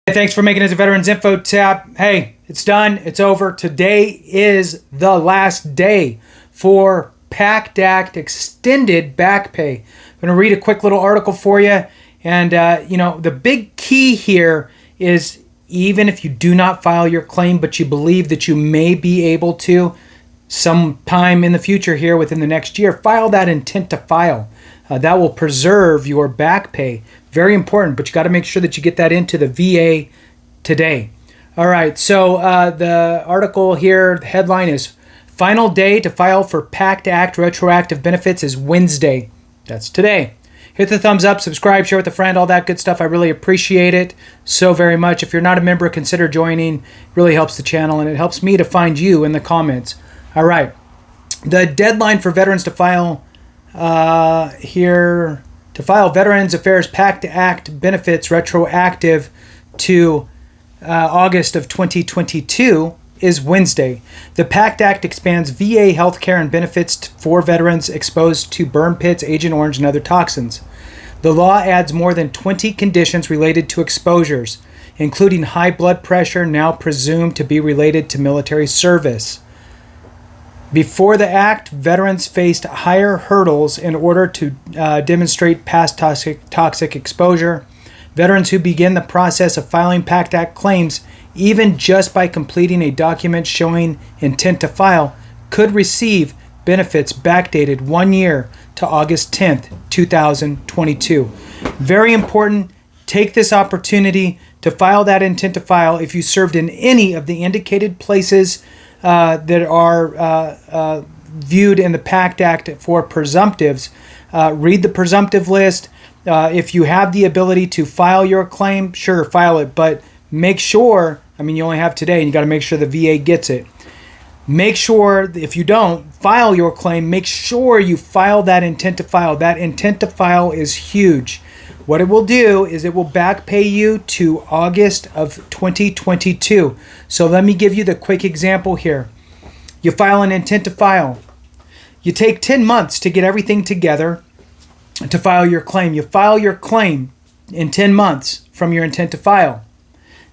Hey, thanks for making it to Veterans Info Tab. Hey, it's done. It's over. Today is the last day for Pact Act extended back pay. I'm going to read a quick little article for you. And, the big key here is even if you do not file your claim, but you believe that you may be able to sometime in the future here within the next year, file that intent to file. That will preserve your back pay. Very important, but you got to make sure that you get that into the VA today. All right, so the article here, the headline is Final Day to File for Pact Act Retroactive Benefits is Wednesday. That's today. Hit the thumbs up, subscribe, share with a friend, all that good stuff. I really appreciate it so very much. If you're not a member, consider joining. It really helps the channel, and it helps me to find you in the comments. All right, the deadline for veterans to file Veterans Affairs Pact Act benefits retroactive to August of 2022 is Wednesday. The Pact Act expands VA health care and benefits for veterans exposed to burn pits, Agent Orange, and other toxins. The law adds more than 20 conditions related to exposures, including high blood pressure, now presumed to be related to military service. Before the act, veterans faced higher hurdles in order to demonstrate past toxic exposure. Veterans who begin the process of filing Pact Act claims, even just by completing a document showing intent to file, could receive benefits backdated 1 year to August 10th, 2022. Very important. Take this opportunity to file that intent to file if you served in any of the indicated places that are viewed in the Pact Act for presumptives. Read the presumptive list. If you have the ability to file your claim, sure, file it. But make sure, you only have today, and you got to make sure the VA gets it. Make sure, if you don't file your claim, make sure you file that intent to file. That intent to file is huge. What it will do is it will back pay you to August of 2022. So let me give you the quick example here. You file an intent to file. You take 10 months to get everything together to file your claim. You file your claim in 10 months from your intent to file.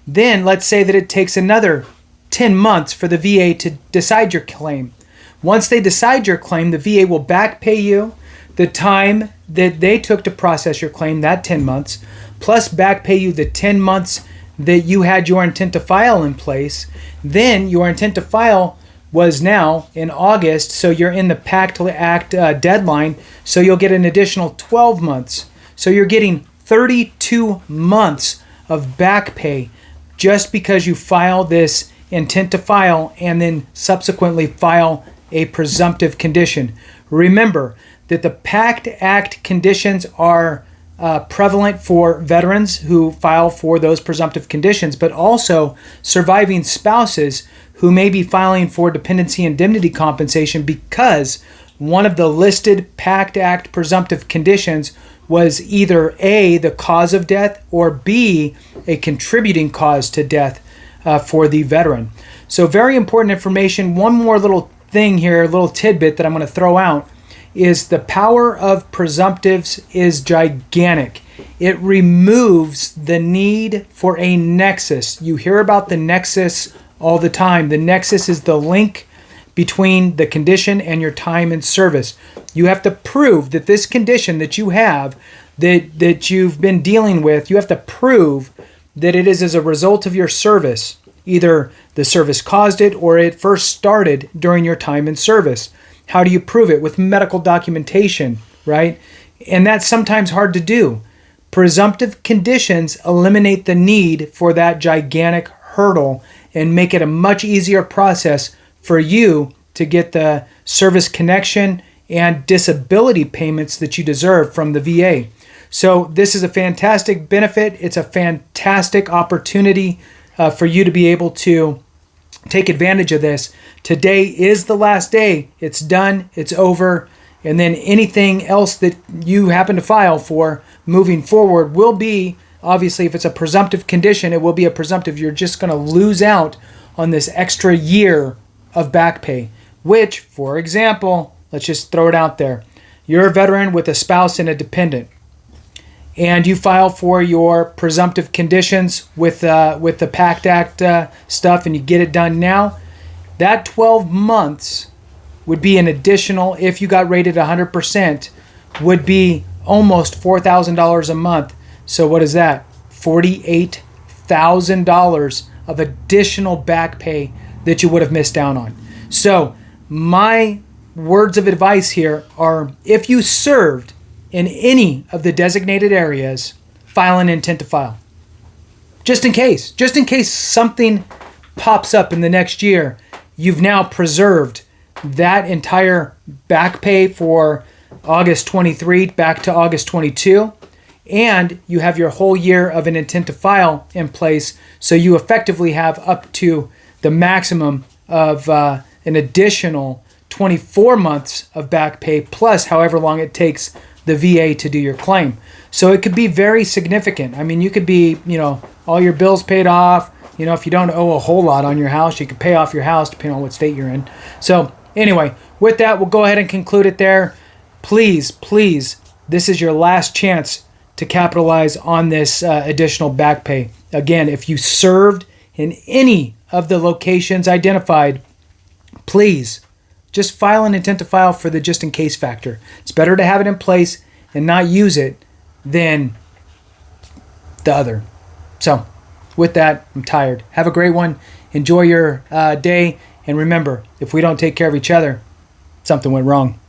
Then let's say that it takes another 10 months for the VA to decide your claim. Once they decide your claim, the VA will back pay you the time that they took to process your claim, that 10 months, plus back pay you the 10 months that you had your intent to file in place. Then your intent to file was now in August, so you're in the Pact Act deadline, so you'll get an additional 12 months. So you're getting 32 months of back pay just because you file this intent to file and then subsequently file a presumptive condition. Remember that the Pact Act conditions are prevalent for veterans who file for those presumptive conditions, but also surviving spouses who may be filing for dependency indemnity compensation because one of the listed Pact Act presumptive conditions was either A, the cause of death, or B, a contributing cause to death for the veteran. So very important information. One more little thing here, a little tidbit that I'm going to throw out is the power of presumptives is gigantic. It removes the need for a nexus. You hear about the nexus all the time. The nexus is the link between the condition and your time in service. You have to prove that this condition that you have, that you've been dealing with, you have to prove that it is as a result of your service. Either the service caused it or it first started during your time in service. How do you prove it? With medical documentation, right? And that's sometimes hard to do. Presumptive conditions eliminate the need for that gigantic hurdle and make it a much easier process for you to get the service connection and disability payments that you deserve from the VA. So this is a fantastic benefit. It's a fantastic opportunity for you to be able to take advantage of this. Today is the last day. It's done. It's over. And then anything else that you happen to file for moving forward will be, obviously, if it's a presumptive condition, it will be a presumptive. You're just going to lose out on this extra year of back pay, which, for example, let's just throw it out there. You're a veteran with a spouse and a dependent. and you file for your presumptive conditions with the Pact Act stuff, and you get it done now, that 12 months would be an additional, if you got rated 100%, would be almost $4,000 a month. So what is that? $48,000 of additional back pay that you would have missed out on. So my words of advice here are, if you served in any of the designated areas, file an intent to file. Just in case something pops up in the next year, you've now preserved that entire back pay for August 23 back to August 22, and you have your whole year of an intent to file in place, so you effectively have up to the maximum of an additional 24 months of back pay, plus however long it takes the VA to do your claim. So it could be very significant. I mean, you could be, all your bills paid off. If you don't owe a whole lot on your house, you could pay off your house depending on what state you're in. So anyway, with that, we'll go ahead and conclude it there. Please, this is your last chance to capitalize on this additional back pay. Again, if you served in any of the locations identified, please just file an intent to file for the just in case factor. It's better to have it in place and not use it than the other. So with that, I'm tired. Have a great one. Enjoy your day. And remember, if we don't take care of each other, something went wrong.